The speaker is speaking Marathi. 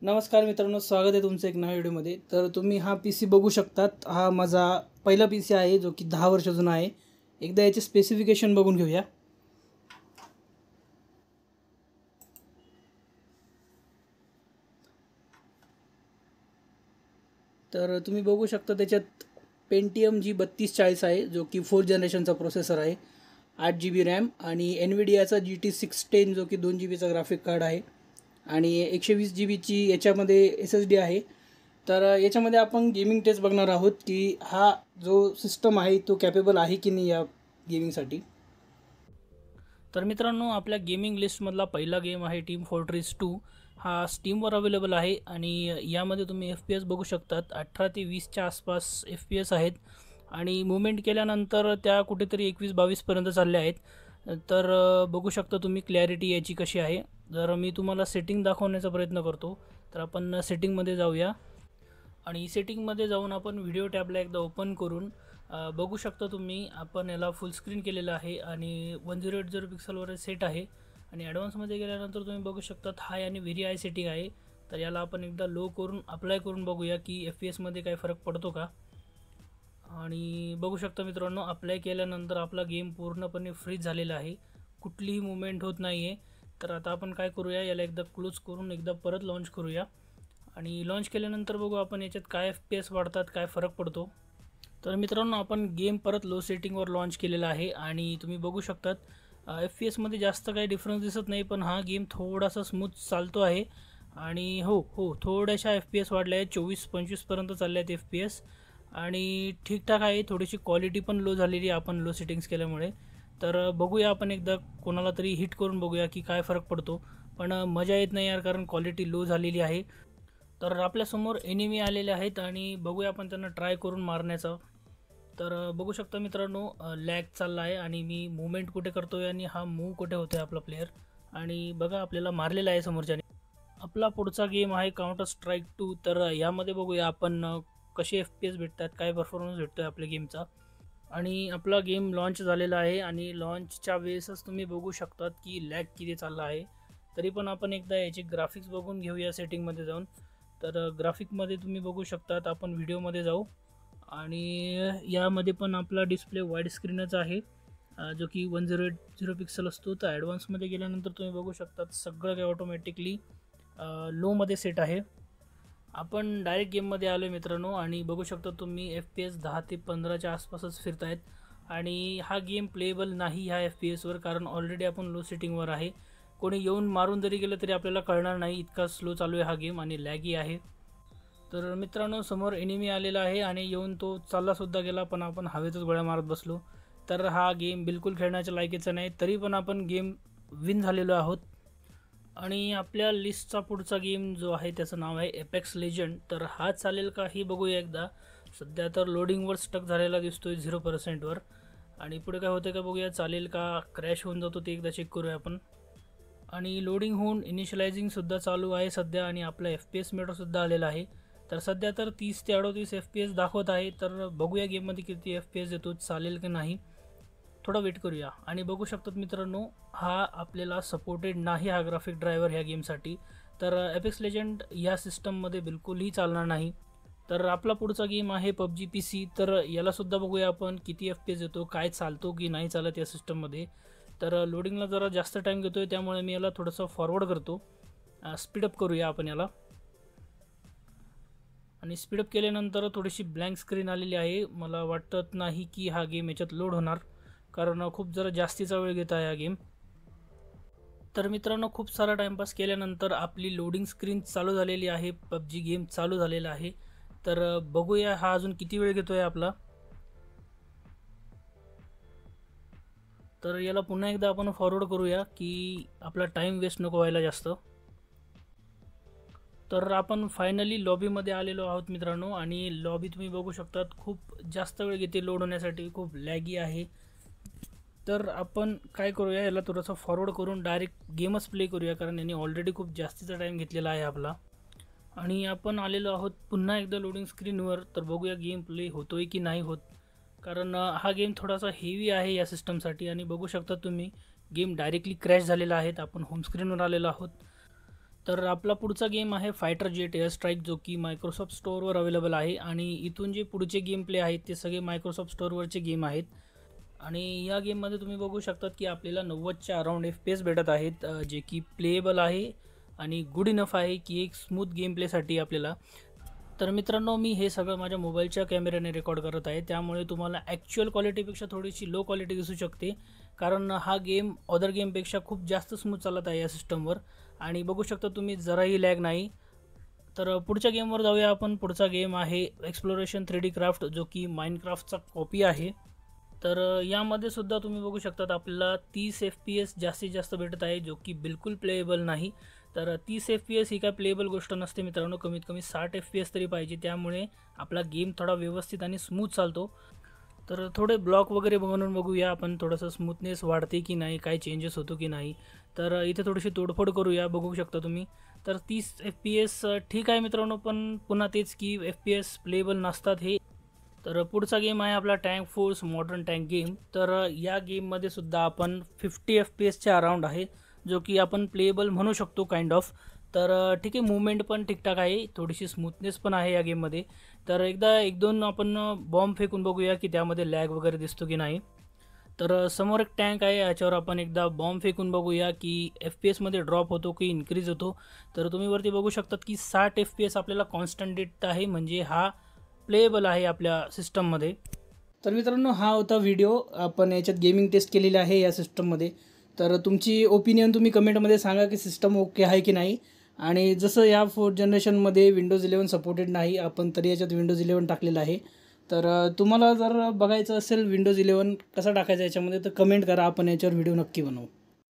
नमस्कार मित्रांनो, स्वागत आहे तुमचं एक नव्या व्हिडिओमध्ये. तर तुम्ही हा पी सी बघू शकतात. हा माझा पहिला पी सी आहे जो की 10 वर्ष जुना आहे. एकदा याचे स्पेसिफिकेशन बघून घेऊया. तर तुम्ही बघू शकता त्याच्यात पेंटियम G3240 आहे जो की 4th जनरेशनचा प्रोसेसर आहे. 8 GB रॅम आणि एनविडियाचा GT610 जो की 2 GB चा ग्राफिक कार्ड आहे आणि 120 GB याच्यामध्ये SSD आहे. तर याच्यामध्ये आपण गेमिंग टेस्ट बघणार आहोत की हा जो सिस्टम आहे तो कॅपेबल आहे की नाही या गेमिंगसाठी. तर मित्रांनो, आपल्या गेमिंग लिस्टमधला पहिला गेम आहे टीम फोर्ट्रेस 2. हा स्टीमवर अवेलेबल आहे आणि यामध्ये तुम्ही FPS बघू शकतात. 18 ते 20च्या आसपास FPS आहेत आणि मुवमेंट केल्यानंतर त्या कुठेतरी 21-22पर्यंत चालल्या आहेत. तर बघू शकता तुम्ही क्लॅरिटी याची कशी आहे. जर मी तुम्हाला सेटिंग दाखवण्याचा प्रयत्न करतो तर आपण सेटिंगमध्ये जाऊया आणि सेटिंगमध्ये जाऊन आपण व्हिडिओ टॅबला एकदा ओपन करून बघू शकता तुम्ही आपण याला फुल स्क्रीन केलेलं आहे आणि 1080 पिक्सलवर सेट आहे आणि ॲडव्हान्समध्ये गेल्यानंतर तुम्ही बघू शकता हाय आणि व्हेरी हाय सेटिंग आहे. तर याला आपण एकदा लो करून अप्लाय करून बघूया की FPS काय फरक पडतो का. आणि बघू शकता मित्रांनो, अप्लाय केल्यानंतर आपला गेम पूर्णपणे फ्रीज झालेला आहे, कुठलीही मुवमेंट होत नाही आहे. तर आता आपण काय करूया, याला एकदा क्लोज करून एकदा परत लॉन्च करूया आणि लॉन्च केल्यानंतर बघू आपण याच्यात काय FPS वाढतात, काय फरक पडतो. तर मित्रांनो, आपण गेम परत लो सेटिंगवर लॉन्च केलेला आहे आणि तुम्ही बघू शकतात FPS जास्त काही डिफरन्स दिसत नाही, पण हा गेम थोडासा स्मूथ चालतो आहे आणि हो थोड्याशा FPS वाढल्या आहेत. 24-25पर्यंत चालल्या आहेत FPS आणि ठीकठाक आहे. थोडीशी क्वालिटी पण लो झालेली आहे आपण लो सेटिंग्स केल्यामुळे. तर बघूया आपण एकदा कोणाला तरी हिट करून बघूया की काय फरक पडतो. पण मजा येत नाही यार, कारण क्वालिटी लो झालेली आहे. तर आपल्यासमोर एनिमी आलेले आहेत आणि बघूया आपण त्यांना ट्राय करून मारण्याचा. तर बघू शकता मित्रांनो, लॅग चालला आहे आणि मी मूवमेंट कुठे करतो आहे आणि हा मूव कुठे होतो आहे आपला प्लेयर. आणि बघा आपल्याला मारलेला आहे समोरच्याने. आपला पुढचा गेम आहे काउंटर स्ट्राईक 2. तर यामध्ये बघूया आपण कसे FPS भेटतात, काय परफॉर्मन्स भेटतो आहे आपल्या गेमचा. आणि आपला गेम लॉन्च झालेला आहे आणि लॉन्चच्या वेळेसच तुम्ही बघू शकतात की लॅग किती चालला आहे. तरी पण आपण एकदा याचे ग्राफिक्स बघून घेऊया सेटिंगमध्ये जाऊन. तर ग्राफिकमध्ये तुम्ही बघू शकतात, आपण व्हिडिओमध्ये जाऊ आणि यामध्ये पण आपला डिस्प्ले वाईड स्क्रीनच आहे जो की 1080 पिक्सल असतो. तर ॲडव्हान्समध्ये गेल्यानंतर तुम्ही बघू शकतात सगळं काही ऑटोमॅटिकली लोमध्ये सेट आहे. आपण डायरेक्ट गेममध्ये आलो आहे मित्रांनो आणि बघू शकता तुम्ही FPS 10 ते 15च्या आसपासच फिरत आहेत आणि हा गेम प्लेएबल नाही ह्या FPSवर, कारण ऑलरेडी आपण लो सेटिंगवर आहे. कोणी येऊन मारून जरी गेलं तरी आपल्याला कळणार नाही, इतका स्लो चालू आहे हा गेम आणि लॅगी आहे. तर मित्रांनो, समोर एनिमी आलेला आहे आणि येऊन तो चाललासुद्धा गेला, पण आपण हवेतच गोळ्या मारत बसलो. तर हा गेम बिलकुल खेळण्याच्या लायकीचा नाही, तरी पण आपण गेम विन झालेलो आहोत. आणि आपल्या लिस्टचा पुढचा गेम जो आहे त्याचं नाव आहे एपेक्स लेजंड. तर हा चालेल का ही बघूया एकदा. सध्या तर लोडिंगवर स्टक झालेला दिसतोय 0%वर आणि पुढे काय होतं का बघूया, चालेल का क्रॅश होऊन जातो ते एकदा चेक करूया आपण. आणि लोडिंग होऊन इनिशियलायझिंगसुद्धा चालू आहे सध्या आणि आपला FPS मीटरसुद्धा आलेला आहे. तर सध्या तर 30 ते 38 FPS दाखवत आहे. तर बघूया गेममध्ये किती FPS येतो, चालेल की नाही, थोडा वेट करूया. आणि बघू शकतात मित्रांनो, हा आपल्याला सपोर्टेड नाही हा ग्राफिक ड्रायव्हर ह्या गेमसाठी. तर एपेक्स लेजंड ह्या सिस्टममध्ये बिलकुलही चालणार नाही. तर आपला पुढचा गेम आहे PUBG PC. तर यालासुद्धा बघूया आपण किती FPS येतो, काय चालतो की नाही चालत या सिस्टममध्ये. तर लोडिंगला जरा जास्त टाईम घेतो आहे, त्यामुळे मी याला थोडंसं फॉरवर्ड करतो. स्पीडअप करूया आपण याला आणि स्पीडअप केल्यानंतर थोडीशी ब्लँक स्क्रीन आलेली आहे. मला वाटत नाही की हा गेम याच्यात लोड होणार, कारण खूप जरा जास्तीचा वेळ घेत आहे हा गेम. तर मित्रांनो, खूप सारा टाईमपास केल्यानंतर आपली लोडिंग स्क्रीन चालू झालेली आहे, PUBG गेम चालू झालेला आहे. तर बघूया हा अजून किती वेळ घेतो आहे आपला. तर याला पुन्हा एकदा आपण फॉरवर्ड करूया की आपला टाईम वेस्ट नको व्हायला जास्त. तर आपण फायनली लॉबीमध्ये आलेलो आहोत मित्रांनो आणि लॉबी तुम्ही बघू शकतात, खूप जास्त वेळ घेते लोड होण्यासाठी, खूप लॅगी आहे. तर आपण काय करूया, याला थोडंसं फॉरवर्ड करून डायरेक्ट गेमच प्ले करूया, कारण यांनी ऑलरेडी खूप जास्तीचा टाईम घेतलेला आहे आपला. आणि आपण आलेलो आहोत पुन्हा एकदा लोडिंग स्क्रीनवर. तर बघूया गेम प्ले होतोय की नाही होत, कारण हा गेम थोडासा हेवी आहे या सिस्टमसाठी. आणि बघू शकता तुम्ही गेम डायरेक्टली क्रॅश झालेला आहे. आपण होम स्क्रीनवर आलेलो आहोत. तर आपला पुढचा गेम आहे फायटर जेट एअर स्ट्राईक, जो की मायक्रोसॉफ्ट स्टोअरवर अवेलेबल आहे आणि इथून जे पुढचे गेम प्ले आहेत ते सगळे मायक्रोसॉफ्ट स्टोअरवरचे गेम आहेत. आणि या गेममध्ये तुम्ही बघू शकतात की आपल्याला 90च्या अराउंड FPS भेटत आहेत, जे की प्लेएबल आहे आणि गुड इनफ आहे की एक स्मूथ गेम प्लेसाठी आपल्याला. तर मित्रांनो, मी हे सगळं माझ्या मोबाईलच्या कॅमेऱ्याने रेकॉर्ड करत आहे, त्यामुळे तुम्हाला ॲक्च्युअल क्वालिटीपेक्षा थोडीशी लो क्वालिटी दिसू शकते, कारण हा गेम अदर गेमपेक्षा खूप जास्त स्मूथ चालत आहे या सिस्टमवर. आणि बघू शकता तुम्ही, जराही लॅग नाही. तर पुढच्या गेमवर जाऊया आपण. पुढचा गेम आहे एक्सप्लोरेशन 3D क्राफ्ट, जो की माइनक्राफ्टचा कॉपी आहे. तर यामध्ये सुद्धा तुम्ही बघू शकतात आपल्याला 30 FPS जास्तीत जास्त भेटत आहे, जो की बिलकुल प्लेएबल नाही. तर 30 FPS ही काय प्लेएबल गोष्ट नसते मित्रांनो, कमीत कमी 60 FPS तरी पाहिजे, त्यामुळे आपला गेम थोडा व्यवस्थित आणि स्मूथ चालतो. तर थोडे ब्लॉक वगैरे बनवून बघूया आपण, थोडंसं स्मूथनेस वाढते की नाही, काय चेंजेस होतो की नाही. तर इथे थोडीशी तोडफोड करूया, बघू शकता तुम्ही. तर 30 FPS ठीक आहे मित्रांनो, पण पुन्हा तेच की FPS प्लेएबल नसतात हे. तर पुढचा गेम आहे आपला tank force modern tank game. तर या गेममध्ये सुद्धा आपण 50 FPSच्या अराउंड आहे, जो की आपण प्लेएबल म्हणू शकतो काइंड ऑफ. तर ठीक आहे, मूवमेंट पण ठीकठाक आहे, थोडीशी स्मूथनेस पण आहे या गेममध्ये. तर एकदा एक दोन आपण बॉम्ब फेकून बघूया की त्यामध्ये लॅग वगैरे दिसतो की नाही. तर समोर एक टँक आहे, याच्यावर आपण एकदा बॉम्ब फेकून बघूया की FPS ड्रॉप होतो की इन्क्रीज होतो. तर तुम्ही वरती बघू शकतात की 60 FPS आपल्याला कॉन्स्टंट देत आहे, म्हणजे हा प्लेएबल आहे आपल्या सिस्टममध्ये. तर मित्रांनो, हा होता व्हिडिओ. आपण याच्यात गेमिंग टेस्ट केलेली आहे या सिस्टममध्ये. तर तुमची ओपिनियन तुम्ही कमेंटमध्ये सांगा की सिस्टम ओके आहे की नाही. आणि जसं या 4th जनरेशनमध्ये विंडोज 11 सपोर्टेड नाही, आपण तरी याच्यात विंडोज 11 टाकलेलं आहे. तर तुम्हाला जर बघायचं असेल विंडोज 11 कसा टाकायचा याच्यामध्ये, तर कमेंट करा, आपण याच्यावर व्हिडिओ नक्की बनवू.